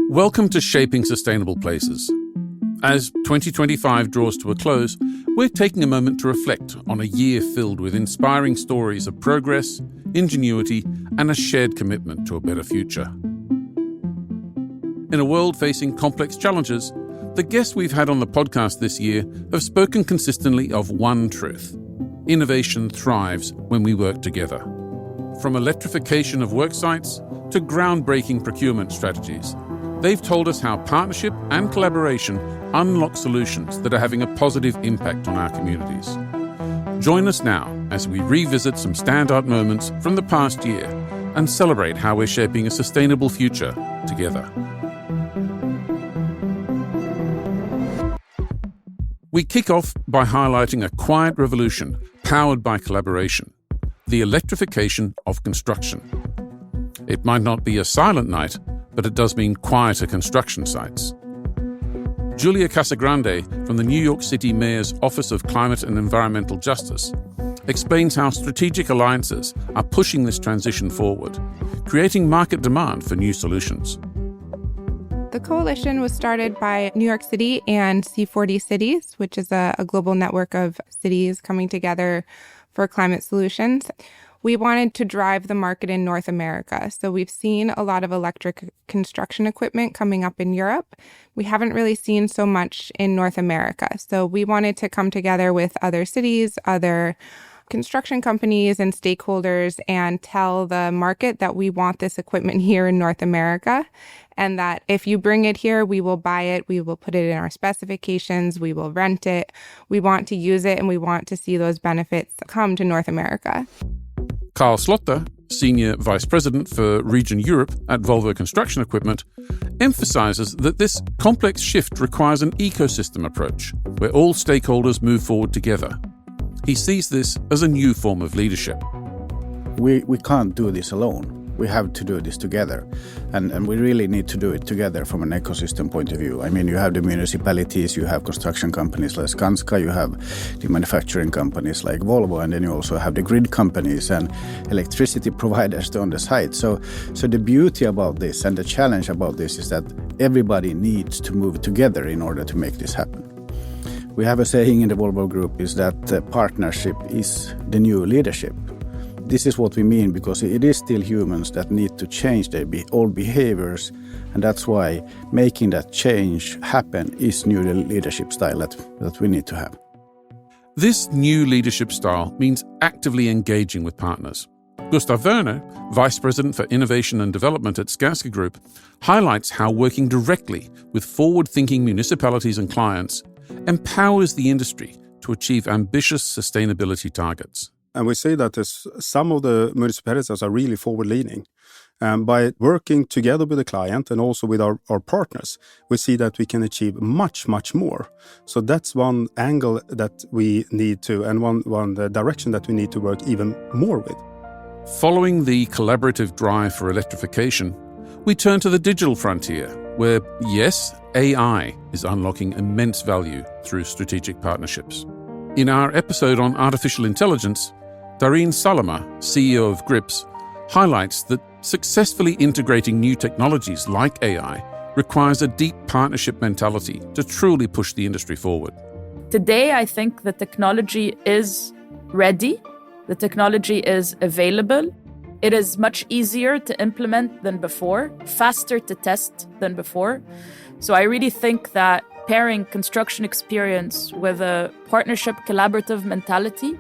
Welcome to Shaping Sustainable Places. As 2025 draws to a close, we're taking a moment to reflect on a year filled with inspiring stories of progress, ingenuity, and a shared commitment to a better future. In a world facing complex challenges, the guests we've had on the podcast this year have spoken consistently of one truth: innovation thrives when we work together. From electrification of work sites to groundbreaking procurement strategies, they've told us how partnership and collaboration unlock solutions that are having a positive impact on our communities. Join us now as we revisit some standout moments from the past year and celebrate how we're shaping a sustainable future together. We kick off by highlighting a quiet revolution powered by collaboration: the electrification of construction. It might not be a silent night, but it does mean quieter construction sites. Julia Casagrande from the New York City Mayor's Office of Climate and Environmental Justice explains how strategic alliances are pushing this transition forward, creating market demand for new solutions. The coalition was started by New York City and C40 Cities, which is a global network of cities coming together for climate solutions. We wanted to drive the market in North America. So we've seen a lot of electric construction equipment coming up in Europe. We haven't really seen so much in North America. So we wanted to come together with other cities, other construction companies and stakeholders and tell the market that we want this equipment here in North America, and that if you bring it here, we will buy it, we will put it in our specifications, we will rent it, we want to use it, and we want to see those benefits come to North America. Karl, Senior Vice President for Region Europe at Volvo Construction Equipment, emphasizes that this complex shift requires an ecosystem approach where all stakeholders move forward together. He sees this as a new form of leadership. We can't do this alone. We have to do this together. And we really need to do it together from an ecosystem point of view. I mean, you have the municipalities, you have construction companies like Skanska, you have the manufacturing companies like Volvo, and then you also have the grid companies and electricity providers on the site. So the beauty about this and the challenge about this is that everybody needs to move together in order to make this happen. We have a saying in the Volvo Group is that partnership is the new leadership. This is what we mean because it is still humans that need to change their old behaviors, and that's why making that change happen is new leadership style that we need to have. This new leadership style means actively engaging with partners. Gustaf Werner, Vice President for Innovation and Development at Skanska Group, highlights how working directly with forward-thinking municipalities and clients empowers the industry to achieve ambitious sustainability targets. And we see that some of the municipalities are really forward-leaning. By working together with the client and also with our partners, we see that we can achieve much, much more. So that's one angle that we need to, and one direction that we need to work even more with. Following the collaborative drive for electrification, we turn to the digital frontier, where, yes, AI is unlocking immense value through strategic partnerships. In our episode on artificial intelligence, Dareen Salama, CEO of Gryps, highlights that successfully integrating new technologies like AI requires a deep partnership mentality to truly push the industry forward. Today, I think the technology is ready. The technology is available. It is much easier to implement than before, faster to test than before. So I really think that pairing construction experience with a partnership collaborative mentality,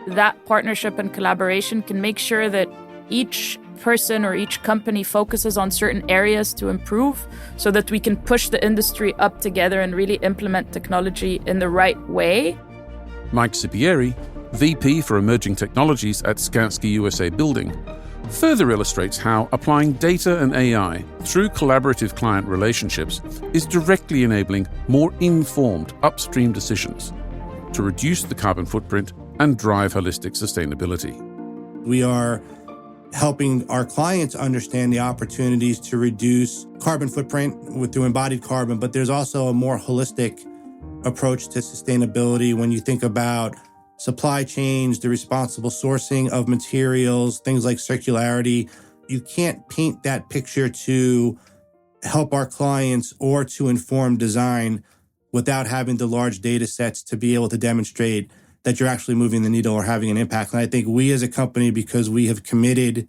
that partnership and collaboration can make sure that each person or each company focuses on certain areas to improve so that we can push the industry up together and really implement technology in the right way. Mike Zeppieri, VP for Emerging Technologies at Skanska USA Building, further illustrates how applying data and AI through collaborative client relationships is directly enabling more informed upstream decisions to reduce the carbon footprint and drive holistic sustainability. We are helping our clients understand the opportunities to reduce carbon footprint through embodied carbon, but there's also a more holistic approach to sustainability when you think about supply chains, the responsible sourcing of materials, things like circularity. You can't paint that picture to help our clients or to inform design without having the large data sets to be able to demonstrate that you're actually moving the needle or having an impact. And I think we as a company, because we have committed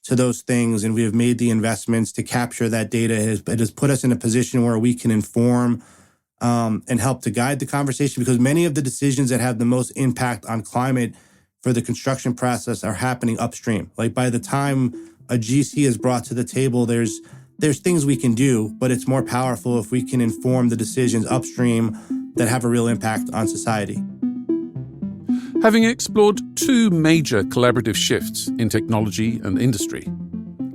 to those things and we have made the investments to capture that data, it has put us in a position where we can inform and help to guide the conversation, because many of the decisions that have the most impact on climate for the construction process are happening upstream. Like by the time a GC is brought to the table, there's things we can do, but it's more powerful if we can inform the decisions upstream that have a real impact on society. Having explored two major collaborative shifts in technology and industry,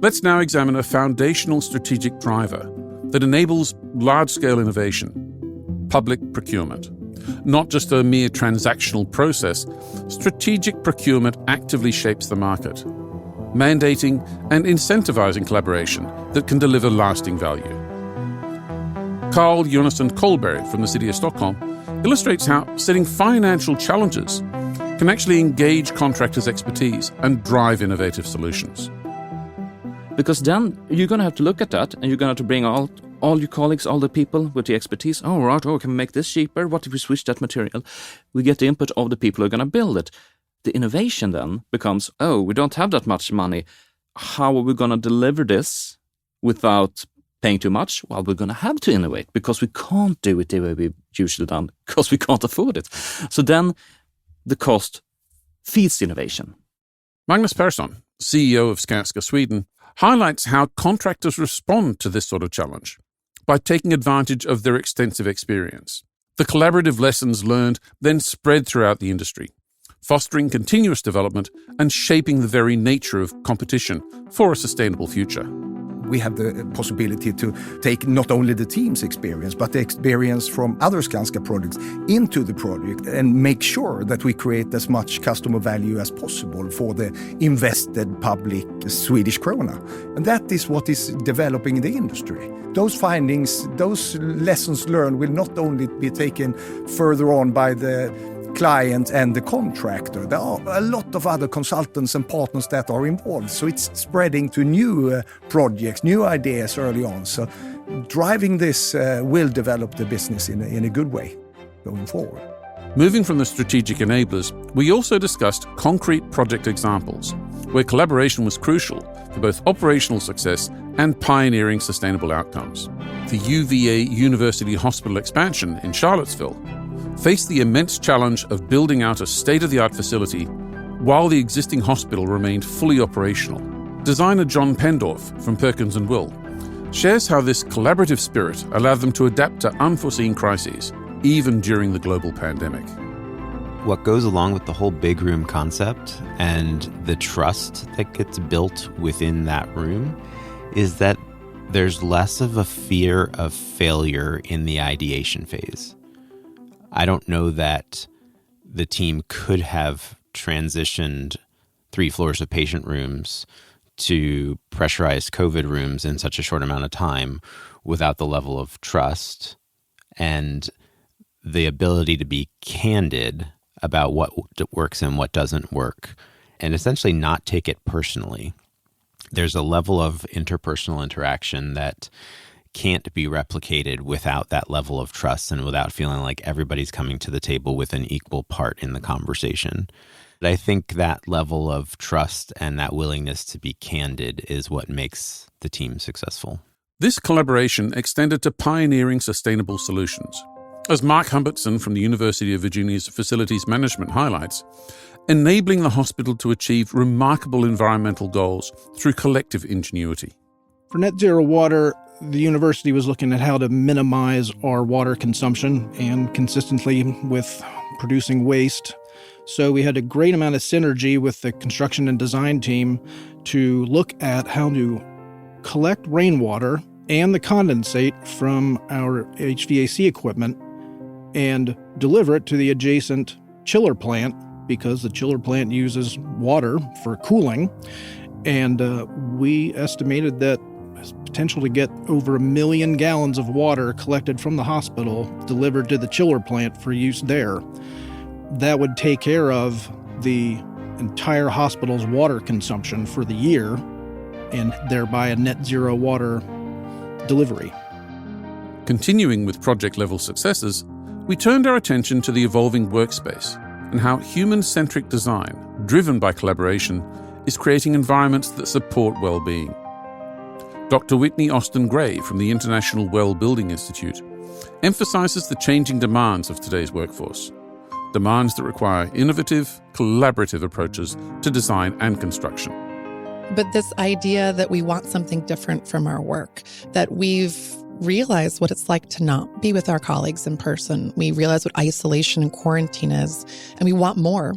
let's now examine a foundational strategic driver that enables large-scale innovation: public procurement. Not just a mere transactional process, strategic procurement actively shapes the market, mandating and incentivizing collaboration that can deliver lasting value. Karl Jonasson Collberg from the city of Stockholm illustrates how setting financial challenges can actually engage contractors' expertise and drive innovative solutions. Because then you're going to have to look at that and you're going to have to bring all your colleagues, all the people with the expertise. Oh, right, can we make this cheaper? What if we switch that material? We get the input of the people who are going to build it. The innovation then becomes, we don't have that much money. How are we going to deliver this without paying too much? Well, we're going to have to innovate because we can't do it the way we've usually done because we can't afford it. So then the cost feeds innovation. Magnus Persson, CEO of Skanska Sweden, highlights how contractors respond to this sort of challenge by taking advantage of their extensive experience. The collaborative lessons learned then spread throughout the industry, fostering continuous development and shaping the very nature of competition for a sustainable future. We have the possibility to take not only the team's experience, but the experience from other Skanska projects into the project and make sure that we create as much customer value as possible for the invested public Swedish krona. And that is what is developing in the industry. Those findings, those lessons learned will not only be taken further on by the client and the contractor. There are a lot of other consultants and partners that are involved. So it's spreading to new projects, new ideas early on. So driving this will develop the business in a good way going forward. Moving from the strategic enablers, we also discussed concrete project examples where collaboration was crucial for both operational success and pioneering sustainable outcomes. The UVA University Hospital expansion in Charlottesville faced the immense challenge of building out a state-of-the-art facility while the existing hospital remained fully operational. Designer John Penndorf from Perkins & Will shares how this collaborative spirit allowed them to adapt to unforeseen crises, even during the global pandemic. What goes along with the whole big room concept and the trust that gets built within that room is that there's less of a fear of failure in the ideation phase. I don't know that the team could have transitioned 3 floors of patient rooms to pressurized COVID rooms in such a short amount of time without the level of trust and the ability to be candid about what works and what doesn't work, and essentially not take it personally. There's a level of interpersonal interaction that can't be replicated without that level of trust and without feeling like everybody's coming to the table with an equal part in the conversation. But I think that level of trust and that willingness to be candid is what makes the team successful. This collaboration extended to pioneering sustainable solutions. As Mark Humbertson from the University of Virginia's Facilities Management highlights, enabling the hospital to achieve remarkable environmental goals through collective ingenuity. For net zero water, the university was looking at how to minimize our water consumption and consistently with producing waste. So we had a great amount of synergy with the construction and design team to look at how to collect rainwater and the condensate from our HVAC equipment and deliver it to the adjacent chiller plant because the chiller plant uses water for cooling. And we estimated that potential to get over 1 million gallons of water collected from the hospital delivered to the chiller plant for use there. That would take care of the entire hospital's water consumption for the year and thereby a net zero water delivery. Continuing with project-level successes, we turned our attention to the evolving workspace and how human-centric design, driven by collaboration, is creating environments that support well-being. Dr. Whitney Austin-Gray from the International Well Building Institute emphasizes the changing demands of today's workforce, demands that require innovative, collaborative approaches to design and construction. But this idea that we want something different from our work, that we've realized what it's like to not be with our colleagues in person. We realize what isolation and quarantine is, and we want more.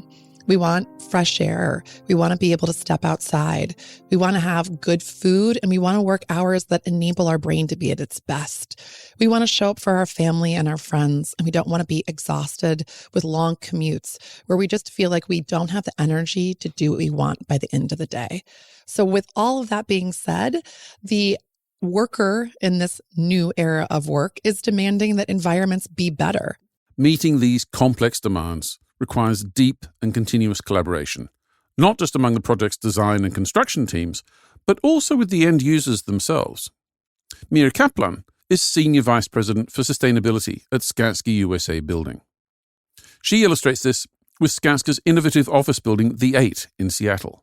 We want fresh air. We want to be able to step outside. We want to have good food, and we want to work hours that enable our brain to be at its best. We want to show up for our family and our friends, and we don't want to be exhausted with long commutes where we just feel like we don't have the energy to do what we want by the end of the day. So with all of that being said, the worker in this new era of work is demanding that environments be better. Meeting these complex demands requires deep and continuous collaboration, not just among the project's design and construction teams, but also with the end users themselves. Mira Kaplan is Senior Vice President for Sustainability at Skanska USA Building. She illustrates this with Skanska's innovative office building, The 8 in Seattle.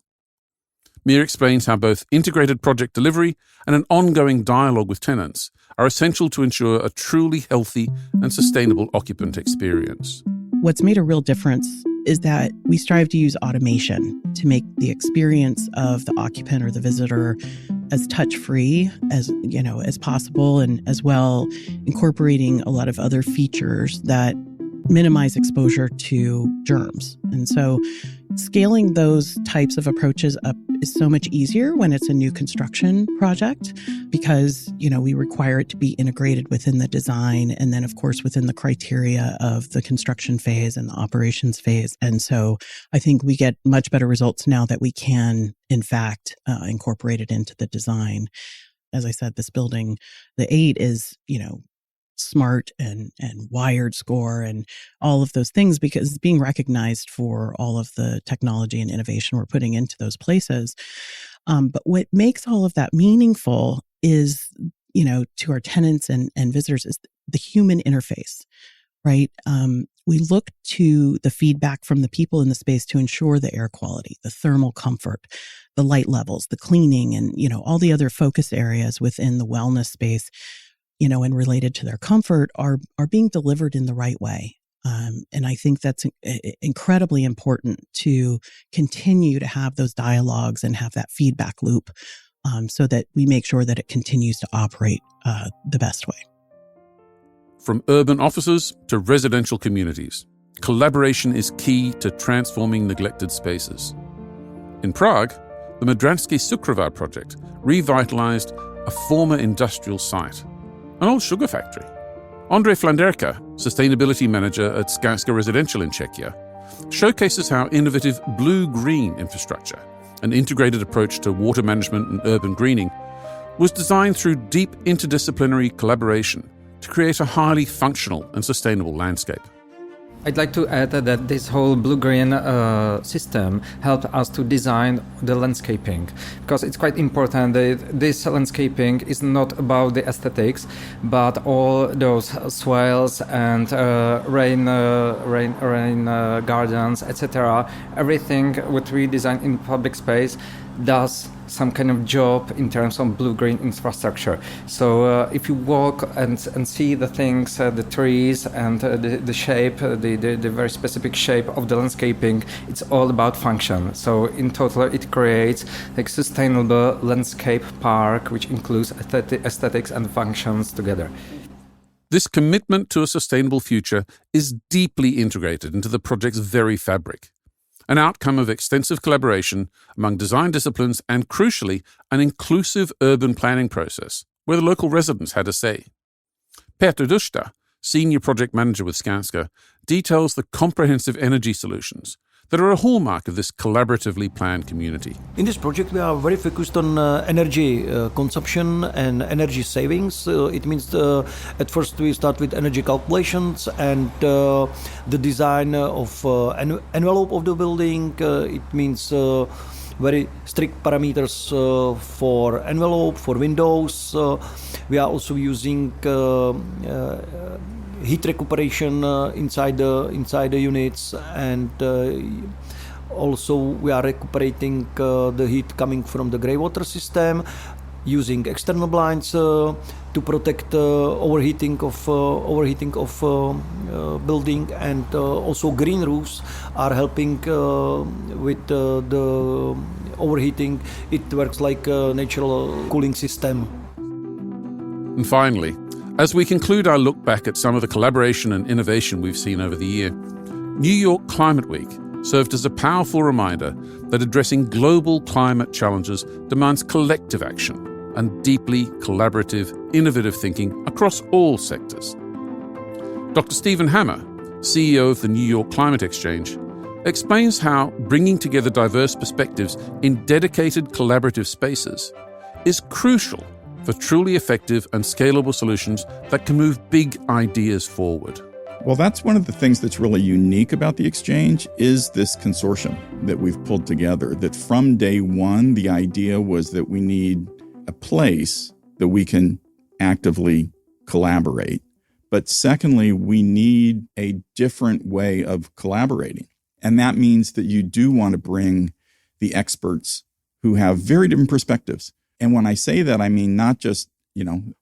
Mira explains how both integrated project delivery and an ongoing dialogue with tenants are essential to ensure a truly healthy and sustainable occupant experience. What's made a real difference is that we strive to use automation to make the experience of the occupant or the visitor as touch-free as possible, and as well incorporating a lot of other features that minimize exposure to germs. And so scaling those types of approaches up is so much easier when it's a new construction project because, we require it to be integrated within the design and then, of course, within the criteria of the construction phase and the operations phase. And so I think we get much better results now that we can, in fact, incorporate it into the design. As I said, this building, the 8 is, smart and wired score and all of those things because it's being recognized for all of the technology and innovation we're putting into those places. But what makes all of that meaningful is, to our tenants and visitors is the human interface, right? We look to the feedback from the people in the space to ensure the air quality, the thermal comfort, the light levels, the cleaning, and, all the other focus areas within the wellness space, and related to their comfort are being delivered in the right way. And I think that's incredibly important to continue to have those dialogues and have that feedback loop so that we make sure that it continues to operate the best way. From urban offices to residential communities, collaboration is key to transforming neglected spaces. In Prague, the Madransky Cukrovar project revitalized a former industrial site, an old sugar factory. Andrej Flanderka, sustainability manager at Skanska Residential in Czechia, showcases how innovative blue-green infrastructure, an integrated approach to water management and urban greening, was designed through deep interdisciplinary collaboration to create a highly functional and sustainable landscape. I'd like to add that this whole blue-green system helped us to design the landscaping, because it's quite important that this landscaping is not about the aesthetics, but all those swales and rain gardens, etc. Everything what we design in public space does some kind of job in terms of blue-green infrastructure. So if you walk and see the things, the trees and the shape, the very specific shape of the landscaping, it's all about function. So in total, it creates like sustainable landscape park, which includes aesthetics and functions together. This commitment to a sustainable future is deeply integrated into the project's very fabric, an outcome of extensive collaboration among design disciplines and, crucially, an inclusive urban planning process where the local residents had a say. Petr Dushta, senior project manager with Skanska, details the comprehensive energy solutions that are a hallmark of this collaboratively planned community. In this project, we are very focused on energy consumption and energy savings. It means at first we start with energy calculations and the design of an envelope of the building. It means very strict parameters for envelope, for windows, We are also using heat recuperation inside the units, and also we are recuperating the heat coming from the grey water system, using external blinds to protect overheating of building, and also green roofs are helping with the overheating. It works like a natural cooling system. And finally, as we conclude our look back at some of the collaboration and innovation we've seen over the year, New York Climate Week served as a powerful reminder that addressing global climate challenges demands collective action and deeply collaborative, innovative thinking across all sectors. Dr. Stephen Hammer, CEO of the New York Climate Exchange, explains how bringing together diverse perspectives in dedicated collaborative spaces is crucial for truly effective and scalable solutions that can move big ideas forward. Well, that's one of the things that's really unique about the exchange is this consortium that we've pulled together, that from day one, the idea was that we need a place that we can actively collaborate. But secondly, we need a different way of collaborating. And that means that you do want to bring the experts who have very different perspectives. And when I say that, I mean not just,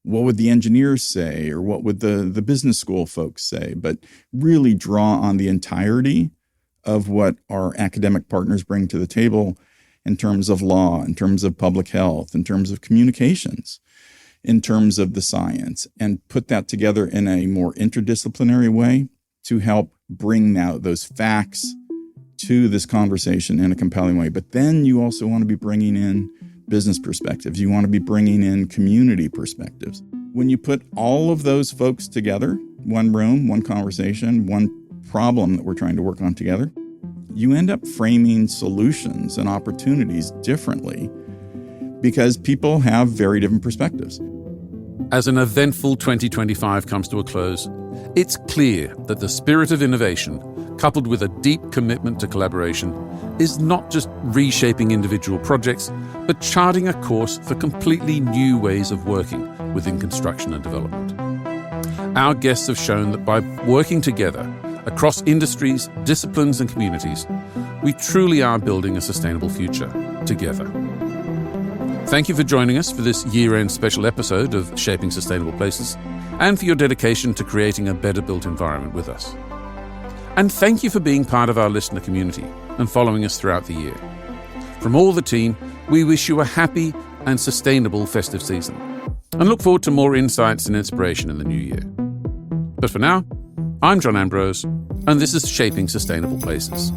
what would the engineers say or what would the business school folks say, but really draw on the entirety of what our academic partners bring to the table in terms of law, in terms of public health, in terms of communications, in terms of the science, and put that together in a more interdisciplinary way to help bring out those facts to this conversation in a compelling way. But then you also want to be bringing in business perspectives. You want to be bringing in community perspectives. When you put all of those folks together, one room, one conversation, one problem that we're trying to work on together, you end up framing solutions and opportunities differently because people have very different perspectives. As an eventful 2025 comes to a close, it's clear that the spirit of innovation, coupled with a deep commitment to collaboration, is not just reshaping individual projects, but charting a course for completely new ways of working within construction and development. Our guests have shown that by working together across industries, disciplines and communities, we truly are building a sustainable future together. Thank you for joining us for this year-end special episode of Shaping Sustainable Places, and for your dedication to creating a better built environment with us. And thank you for being part of our listener community and following us throughout the year. From all the team, we wish you a happy and sustainable festive season and look forward to more insights and inspiration in the new year. But for now, I'm John Ambrose, and this is Shaping Sustainable Places.